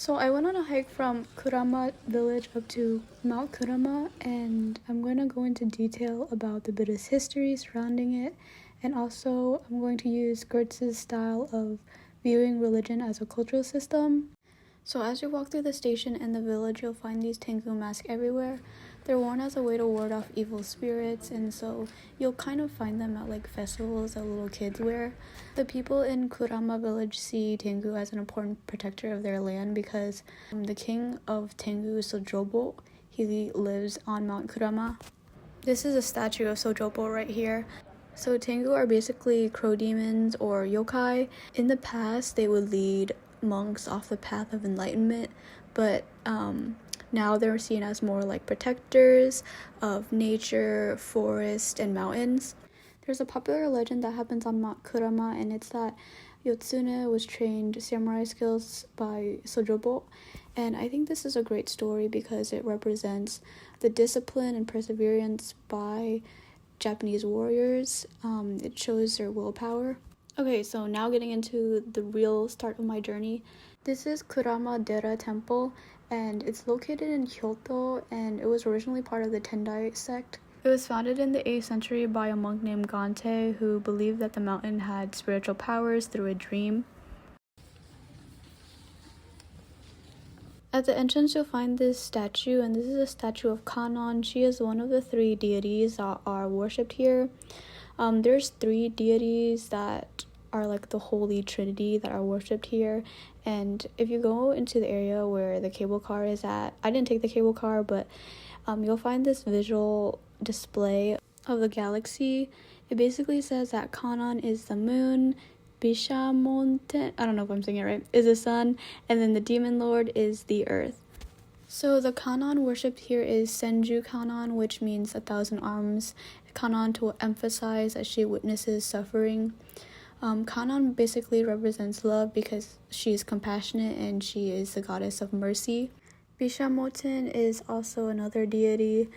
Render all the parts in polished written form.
So I went on a hike from Kurama village up to Mount Kurama, and I'm going to go into detail about the Buddhist history surrounding it, and also I'm going to use Gertz's style of viewing religion as a cultural system. So as you walk through the station and the village, you'll find these Tengu masks everywhere. They're worn as a way to ward off evil spirits, and so you'll kind of find them at like festivals that little kids wear. The people in Kurama village see Tengu as an important protector of their land because the king of Tengu, Sojobo, he lives on Mount Kurama. This is a statue of Sojobo right here. So Tengu are basically crow demons or yokai. In the past, they would lead monks off the path of enlightenment, but now they're seen as more like protectors of nature, forest, and mountains. There's a popular legend that happens on Mount Kurama, and it's that Yotsune was trained samurai skills by Sojobo, and I think this is a great story because it represents the discipline and perseverance by Japanese warriors. It shows their willpower. Okay, so now getting into the real start of my journey. This is Kurama Dera Temple, and it's located in Kyoto, and it was originally part of the Tendai sect. It was founded in the 8th century by a monk named Gante, who believed that the mountain had spiritual powers through a dream. At the entrance, you'll find this statue, and this is a statue of Kannon. She is one of the 3 deities that are worshipped here. There's 3 deities that are like the Holy Trinity that are worshipped here, and if you go into the area where the cable car is at, I didn't take the cable car, but you'll find this visual display of the galaxy. It basically says that Kannon is the moon, Bishamonten, I don't know if I'm saying it right, is the sun, and then the demon lord is the earth. So the Kannon worshipped here is Senju Kannon, which means 1,000 arms. Kannon to emphasize that she witnesses suffering. Kannon basically represents love because she is compassionate and she is the goddess of mercy. Bishamoten is also another deity.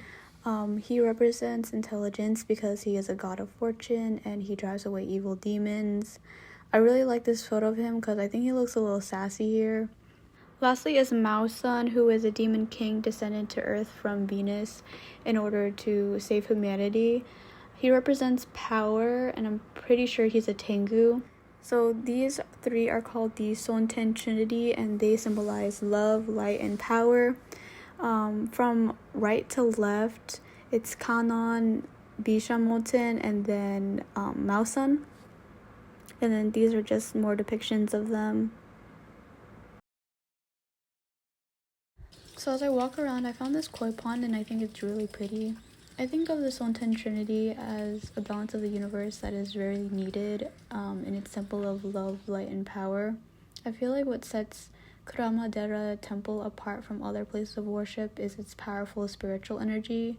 He represents intelligence because he is a god of fortune and he drives away evil demons. I really like this photo of him because I think he looks a little sassy here. Lastly is Mao-sun, who is a demon king descended to Earth from Venus in order to save humanity. He represents power, and I'm pretty sure he's a Tengu. So these 3 are called the Sonten Trinity, and they symbolize love, light, and power. From right to left, it's Kannon, Bishamoten, and then Mao-sun. And then these are just more depictions of them. So as I walk around, I found this koi pond, and I think it's really pretty. I think of the Sonten Trinity as a balance of the universe that is very needed in its symbol of love, light, and power. I feel like what sets Kurama Dera Temple apart from other places of worship is its powerful spiritual energy.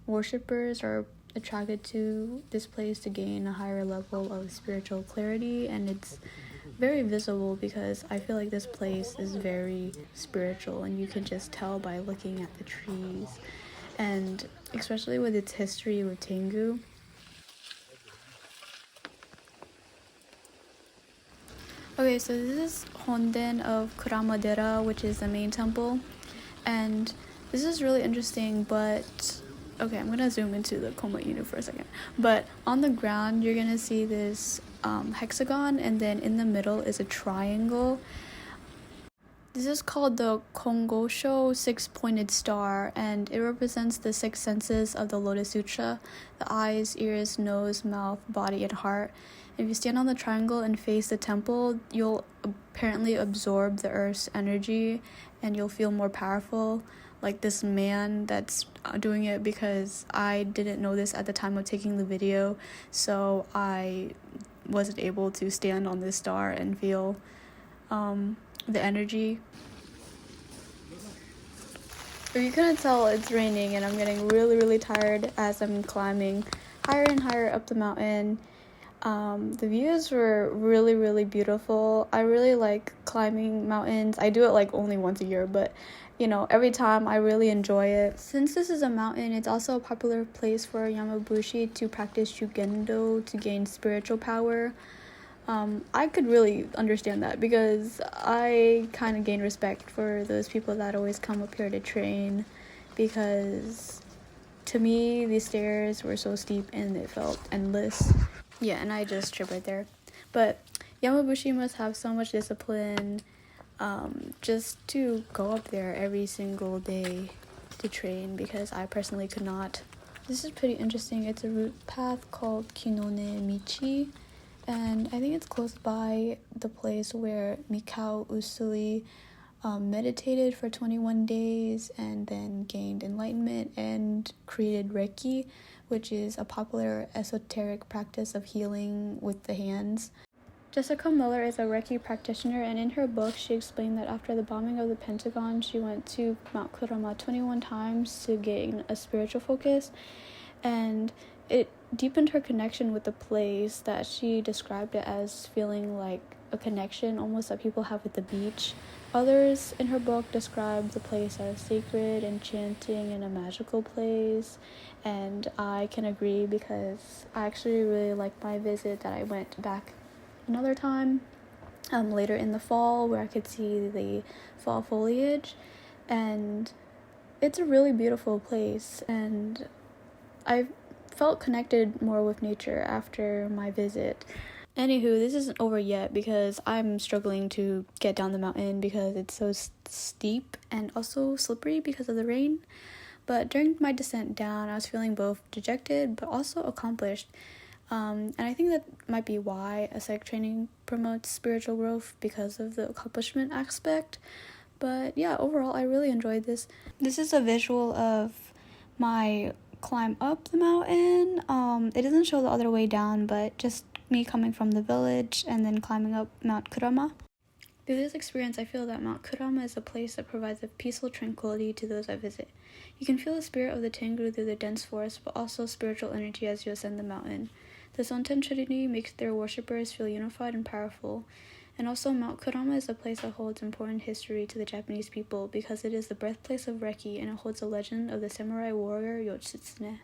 Worshippers are attracted to this place to gain a higher level of spiritual clarity, and it's very visible because I feel like this place is very spiritual, and you can just tell by looking at the trees, and especially with its history with Tengu. Okay, so this is Honden of Kurama Dera, which is the main temple, and this is really interesting, but okay, I'm gonna zoom into the Komo-inu for a second. But on the ground, you're gonna see this hexagon, and then in the middle is a triangle. This is called the Kongosho 6-pointed star, and it represents the 6 senses of the Lotus Sutra: the eyes, ears, nose, mouth, body, and heart. If you stand on the triangle and face the temple, you'll apparently absorb the earth's energy, and you'll feel more powerful, like this man that's doing it, because I didn't know this at the time of taking the video, so I wasn't able to stand on this star and feel the energy. If you couldn't tell, it's raining and I'm getting really tired as I'm climbing higher and higher up the mountain. The views were really beautiful. I really like climbing mountains. I do it like only once a year, but you know, every time I really enjoy it. Since this is a mountain, it's also a popular place for Yamabushi to practice Shugendo to gain spiritual power. I could really understand that because I kind of gain respect for those people that always come up here to train, because to me these stairs were so steep and it felt endless. Yeah, and I just tripped right there. But Yamabushi must have so much discipline, just to go up there every single day to train, because I personally could not. This is pretty interesting. It's a route path called Kinone Michi, and I think it's close by the place where Mikao Usui meditated for 21 days and then gained enlightenment and created Reiki, which is a popular esoteric practice of healing with the hands. Jessica Miller is a Reiki practitioner, and in her book, she explained that after the bombing of the Pentagon, she went to Mount Kurama 21 times to gain a spiritual focus, and it deepened her connection with the place, that she described it as feeling like a connection almost that people have with the beach. Others in her book describe the place as sacred, enchanting, and a magical place, and I can agree because I actually really liked my visit that I went back another time later in the fall, where I could see the fall foliage, and it's a really beautiful place, and I felt connected more with nature after my visit. Anywho, this isn't over yet because I'm struggling to get down the mountain because it's so steep and also slippery because of the rain. But during my descent down, I was feeling both dejected but also accomplished. And I think that might be why ascetic training promotes spiritual growth, because of the accomplishment aspect. But yeah, overall, I really enjoyed this. This is a visual of my climb up the mountain. It doesn't show the other way down, but just me coming from the village and then climbing up Mount Kurama. Through this experience, I feel that Mount Kurama is a place that provides a peaceful tranquility to those I visit. You can feel the spirit of the Tengu through the dense forest, but also spiritual energy as you ascend the mountain. The Sonten Trinity makes their worshippers feel unified and powerful. And also, Mount Kurama is a place that holds important history to the Japanese people because it is the birthplace of Reiki, and it holds a legend of the samurai warrior Yoshitsune.